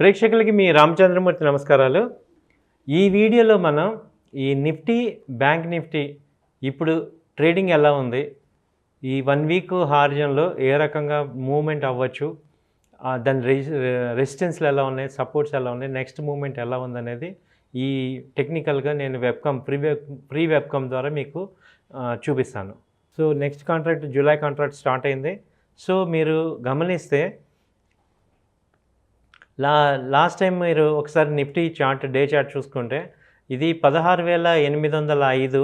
ప్రేక్షకులకి మీ రామచంద్రమూర్తి నమస్కారాలు. ఈ వీడియోలో మనం ఈ నిఫ్టీ, బ్యాంక్ నిఫ్టీ ఇప్పుడు ట్రేడింగ్ ఎలా ఉంది, ఈ 1 వీక్ హార్జన్లో ఏ రకంగా మూవ్మెంట్ అవ్వచ్చు, దాని రెసిస్టెన్స్లు ఎలా ఉన్నాయి, సపోర్ట్స్ ఎలా ఉన్నాయి, నెక్స్ట్ మూవ్మెంట్ ఎలా ఉందనేది ఈ టెక్నికల్గా నేను ఫ్రీ వెబ్కామ్ ద్వారా మీకు చూపిస్తాను. So next contract July contract start అయింది. సో మీరు గమనిస్తే లాస్ట్ టైం మీరు ఒకసారి నిఫ్టీ చార్ట్ డే చార్ట్ చూసుకుంటే ఇది 16,805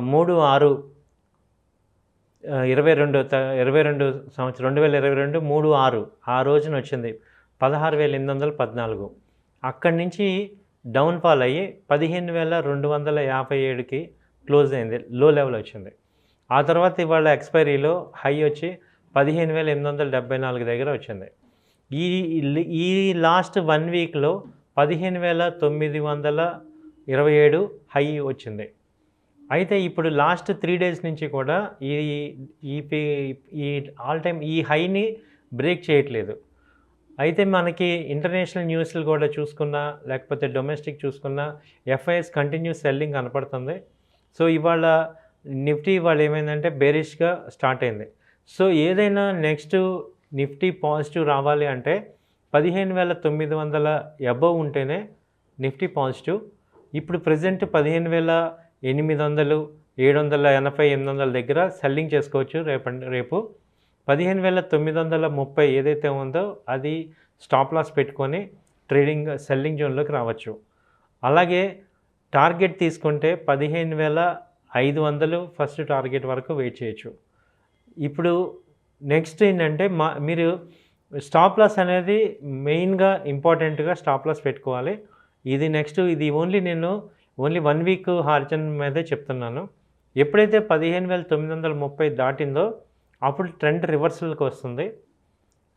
3/6 22 సంవత్సరం 2022 3/6 ఆ రోజున వచ్చింది 16,814. అక్కడి నుంచి డౌన్ఫాల్ అయ్యి 15,257కి క్లోజ్ అయింది, లో లెవెల్ వచ్చింది. ఆ తర్వాత ఇవాళ ఎక్స్పైరీలో హై వచ్చి 15,874 దగ్గర వచ్చింది. ఈ లాస్ట్ 1 వీక్లో 15,927 హై వచ్చింది. అయితే ఇప్పుడు లాస్ట్ 3 డేస్ నుంచి కూడా ఈ ఆల్ టైమ్ ఈ హైని బ్రేక్ చేయట్లేదు. అయితే మనకి ఇంటర్నేషనల్ న్యూస్లు కూడా చూసుకున్నా లేకపోతే డొమెస్టిక్ చూసుకున్నా ఎఫ్ఐఎస్ కంటిన్యూ సెల్లింగ్ కనపడుతుంది. సో ఇవాళ నిఫ్టీ ఇవాళ ఏమైందంటే బేరిష్గా స్టార్ట్ అయింది. సో ఏదైనా నెక్స్ట్ నిఫ్టీ పాజిటివ్ రావాలి అంటే 15,900 అబవ్ ఉంటేనే నిఫ్టీ పాజిటివ్. ఇప్పుడు ప్రజెంట్ 15,800 780 800 దగ్గర సెల్లింగ్ చేసుకోవచ్చు. రేపు 15,930 ఏదైతే ఉందో అది స్టాప్ లాస్ పెట్టుకొని సెల్లింగ్ జోన్లోకి రావచ్చు. అలాగే టార్గెట్ తీసుకుంటే 15,500 ఫస్ట్ టార్గెట్ వరకు వెయిట్ చేయొచ్చు. ఇప్పుడు నెక్స్ట్ ఏంటంటే మీరు స్టాప్ లాస్ అనేది మెయిన్గా ఇంపార్టెంట్గా స్టాప్ లాస్ పెట్టుకోవాలి. ఇది నెక్స్ట్ నేను ఓన్లీ 1 వీక్ హార్జన్ మీదే చెప్తున్నాను. ఎప్పుడైతే 15,930 దాటిందో అప్పుడు ట్రెండ్ రివర్సల్కి వస్తుంది.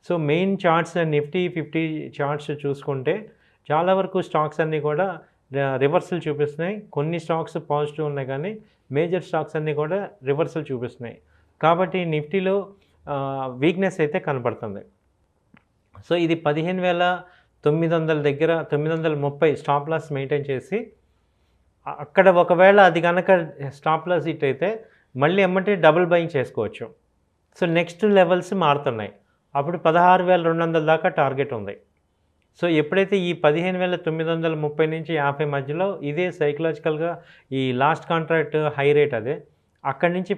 So main charts Nifty 50 charts చూసుకుంటే చాలా వరకు స్టాక్స్ అన్నీ కూడా రివర్సల్ చూపిస్తున్నాయి. కొన్ని స్టాక్స్ పాజిటివ్ ఉన్నాయి కానీ మేజర్ స్టాక్స్ అన్నీ కూడా రివర్సల్ చూపిస్తున్నాయి. కాబట్టి నిఫ్టీలో వీక్నెస్ అయితే కనపడుతుంది. సో ఇది 15,900 దగ్గర 930 స్టాప్ లాస్ మెయింటైన్ చేసి అక్కడ ఒకవేళ అది కనుక స్టాప్ లాస్ హిట్ అయితే మళ్ళీ ఎమ్మటే డబుల్ బయింగ్ చేసుకోవచ్చు. సో నెక్స్ట్ లెవెల్స్ మారుతున్నాయి. అప్పుడు 16,200 దాకా టార్గెట్ ఉంది. సో ఎప్పుడైతే ఈ 15,930 నుంచి 50 మధ్యలో ఇదే సైకలాజికల్గా ఈ లాస్ట్ కాంట్రాక్ట్ హై రేట్ అదే అక్కడి నుంచి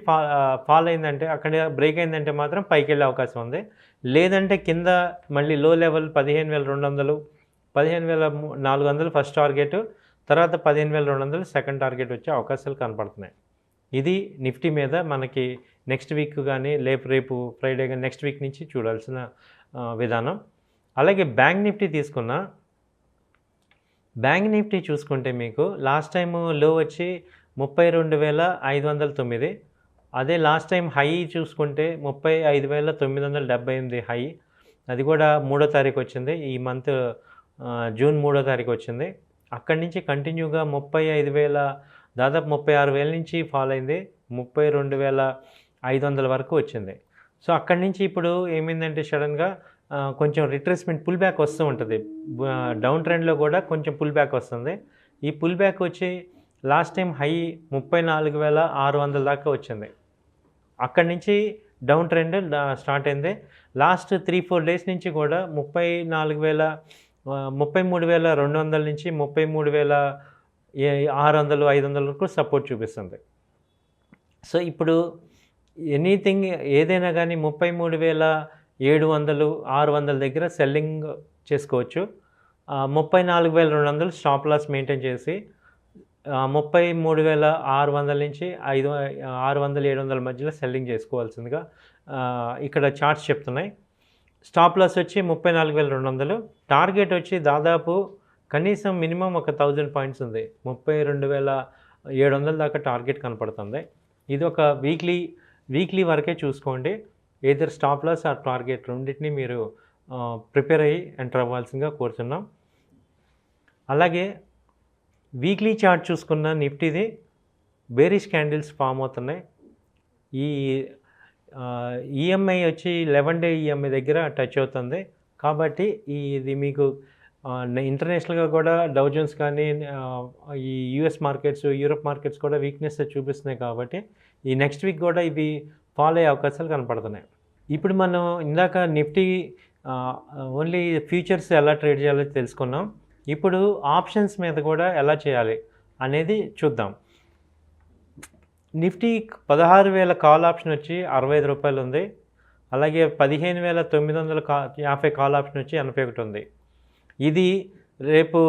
ఫాల్ అయిందంటే అక్కడ బ్రేక్ అయిందంటే మాత్రం పైకి వెళ్ళే అవకాశం ఉంది. లేదంటే కింద మళ్ళీ లో లెవెల్ 15,200 15,400 ఫస్ట్ టార్గెట్, తర్వాత 15,200 సెకండ్ టార్గెట్ వచ్చే అవకాశాలు కనపడుతున్నాయి. ఇది నిఫ్టీ మీద మనకి నెక్స్ట్ వీక్ కానీ రేపు ఫ్రైడే కానీ నెక్స్ట్ వీక్ నుంచి చూడాల్సిన విధానం. అలాగే బ్యాంక్ నిఫ్టీ బ్యాంక్ నిఫ్టీ చూసుకుంటే మీకు లాస్ట్ టైము లో వచ్చి 32,509. అదే లాస్ట్ టైం హై చూసుకుంటే 35,978 హై. అది కూడా 3వ తారీఖు వచ్చింది, ఈ మంత్ జూన్ 3వ తారీఖు వచ్చింది. అక్కడి నుంచి కంటిన్యూగా 35,000 దాదాపు 36,000 నుంచి ఫాల్ అయింది, 32,500 వరకు వచ్చింది. సో అక్కడి నుంచి ఇప్పుడు ఏమైందంటే సడన్గా కొంచెం రిట్రేస్మెంట్ పుల్ బ్యాక్ వస్తూ ఉంటుంది. డౌన్ ట్రెండ్లో కూడా కొంచెం పుల్ బ్యాక్ వస్తుంది. ఈ పుల్ బ్యాక్ వచ్చి లాస్ట్ టైం హై 34,600 దాకా వచ్చింది. అక్కడి నుంచి డౌన్ ట్రెండ్ స్టార్ట్ అయింది. లాస్ట్ 3-4 డేస్ నుంచి కూడా 33,200 నుంచి 33,600 500 వరకు సపోర్ట్ చూపిస్తుంది. సో ఇప్పుడు ఏదైనా కానీ 33,700 600 దగ్గర సెల్లింగ్ చేసుకోవచ్చు. 34,200 స్టాప్ లాస్ మెయింటైన్ చేసి 33,600 నుంచి 600-700 మధ్యలో సెల్లింగ్ చేసుకోవాల్సిందిగా ఇక్కడ చార్ట్స్ చెప్తున్నాయి. స్టాప్ లాస్ వచ్చి 34,200, టార్గెట్ వచ్చి దాదాపు కనీసం మినిమం ఒక 1000 పాయింట్స్ ఉంది, 32,700 దాకా టార్గెట్ కనపడుతుంది. ఇది ఒక వీక్లీ వరకే చూసుకోండి. ఏదర్ స్టాప్ లాస్ ఆ టార్గెట్ రెండింటినీ మీరు ప్రిపేర్ అయ్యి ఎంటర్ అవ్వాల్సిందిగా కోరుతున్నాం. అలాగే వీక్లీ చార్ట్ చూసుకున్న నిఫ్టీది బేరిష్ క్యాండిల్స్ ఫామ్ అవుతున్నాయి. ఈ ఈఎంఐ వచ్చి 11 డే ఈఎంఐ దగ్గర టచ్ అవుతుంది. కాబట్టి ఇది మీకు ఇంటర్నేషనల్గా కూడా డౌ జోన్స్ కానీ ఈ యూఎస్ మార్కెట్స్, యూరోప్ మార్కెట్స్ కూడా వీక్నెస్ చూపిస్తున్నాయి కాబట్టి ఈ నెక్స్ట్ వీక్ కూడా ఇవి ఫాల్ అయ్యే అవకాశాలు కనపడుతున్నాయి. ఇప్పుడు మనం ఇందాక నిఫ్టీ ఓన్లీ ఫ్యూచర్స్ ఎలా ట్రేడ్ చేయాలో తెలుసుకున్నాం. ఇప్పుడు ఆప్షన్స్ మీద కూడా ఎలా చేయాలి అనేది చూద్దాం. నిఫ్టీ 16,000 కాల్ ఆప్షన్ వచ్చి ₹65 ఉంది. అలాగే 15,950 కాల్ ఆప్షన్ వచ్చి 81 ఉంది. ఇది రేపు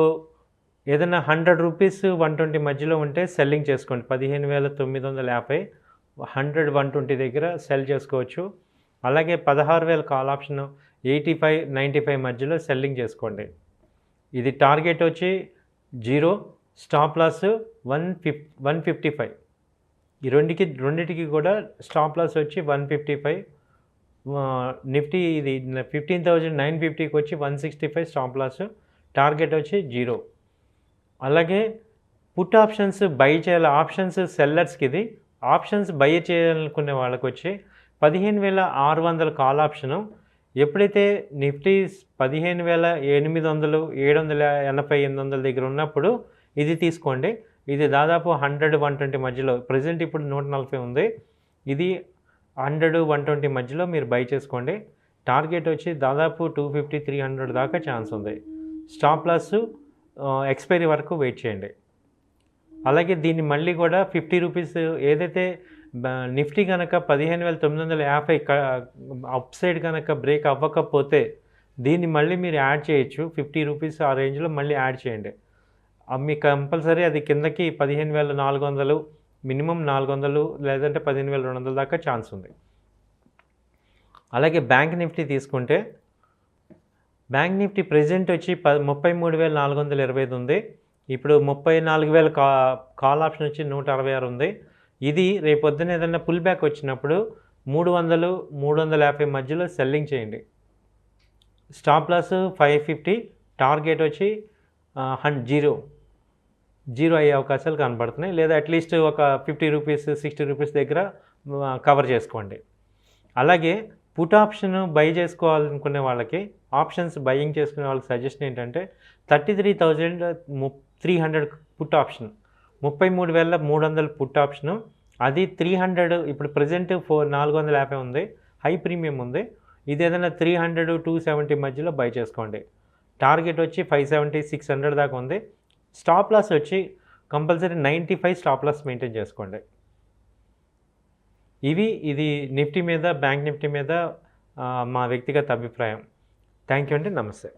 ఏదైనా ₹100 120 మధ్యలో ఉంటే సెల్లింగ్ చేసుకోండి. 15,950 100 120 దగ్గర సెల్ చేసుకోవచ్చు. అలాగే 16,000 కాల్ ఆప్షన్ 85 95 మధ్యలో సెల్లింగ్ చేసుకోండి. ఇది టార్గెట్ వచ్చి 0, స్టాప్ లాస్ 155. ఈ రెండిటికి కూడా స్టాప్ లాస్ వచ్చి 155. నిఫ్టీ ఇది 15,950కి వచ్చి 165 స్టాప్ లాస్, టార్గెట్ వచ్చి 0. అలాగే పుట్ ఆప్షన్స్ బై చేయాలి. ఆప్షన్స్ సెల్లర్స్కి ఇది. ఆప్షన్స్ బై చేయాలనుకునే వాళ్ళకి వచ్చి 15,600 కాల్ ఆప్షను. ఎప్పుడైతే నిఫ్టీ 15,800 780 800 దగ్గర ఉన్నప్పుడు ఇది తీసుకోండి. ఇది దాదాపు 100 120 మధ్యలో, ప్రజెంట్ ఇప్పుడు 140 ఉంది. ఇది 100 120 మధ్యలో మీరు బై చేసుకోండి. టార్గెట్ వచ్చి దాదాపు 250 300 దాకా ఛాన్స్ ఉంది. స్టాప్ లాస్ ఎక్స్పైరీ వరకు వెయిట్ చేయండి. అలాగే దీన్ని మళ్ళీ కూడా ₹50 ఏదైతే నిఫ్టీ కనుక 15,950 అప్ సైడ్ కనుక బ్రేక్ అవ్వకపోతే దీన్ని మళ్ళీ మీరు యాడ్ చేయొచ్చు. ₹50 ఆ రేంజ్లో మళ్ళీ యాడ్ చేయండి. మీకు కంపల్సరీ అది కిందకి 15,400 మినిమం 400 లేదంటే 15,200 దాకా ఛాన్స్ ఉంది. అలాగే బ్యాంక్ నిఫ్టీ తీసుకుంటే బ్యాంక్ నిఫ్టీ ప్రెజెంట్ వచ్చి 33,425 ఉంది. ఇప్పుడు 34,000 కాల్ ఆప్షన్ వచ్చి 166 ఉంది. ఇది రేపొద్దున ఏదైనా పుల్ బ్యాక్ వచ్చినప్పుడు 300 350 మధ్యలో సెల్లింగ్ చేయండి. స్టాప్ లాస్ 550, టార్గెట్ వచ్చి 0 అయ్యే అవకాశాలు కనబడుతున్నాయి. లేదా అట్లీస్ట్ ఒక ₹50 ₹60 దగ్గర కవర్ చేసుకోండి. అలాగే పుట్ ఆప్షన్ బై చేసుకోవాలనుకునే వాళ్ళకి, ఆప్షన్స్ బయింగ్ చేసుకునే వాళ్ళకి సజెషన్ ఏంటంటే 33,300 పుట్ ఆప్షన్, 33,300 పుట్ ఆప్షను. అది 300 ఇప్పుడు ప్రజెంట్ 450 ఉంది, హై ప్రీమియం ఉంది. ఇది ఏదైనా 300 270 మధ్యలో బై చేసుకోండి. టార్గెట్ వచ్చి 570 600 దాకా ఉంది. స్టాప్ లాస్ వచ్చి కంపల్సరీ 95 స్టాప్ లాస్ మెయింటైన్ చేసుకోండి. ఇది నిఫ్టీ మీద, బ్యాంక్ నిఫ్టీ మీద మా వ్యక్తిగత అభిప్రాయం. థ్యాంక్ యూ అండి. నమస్తే.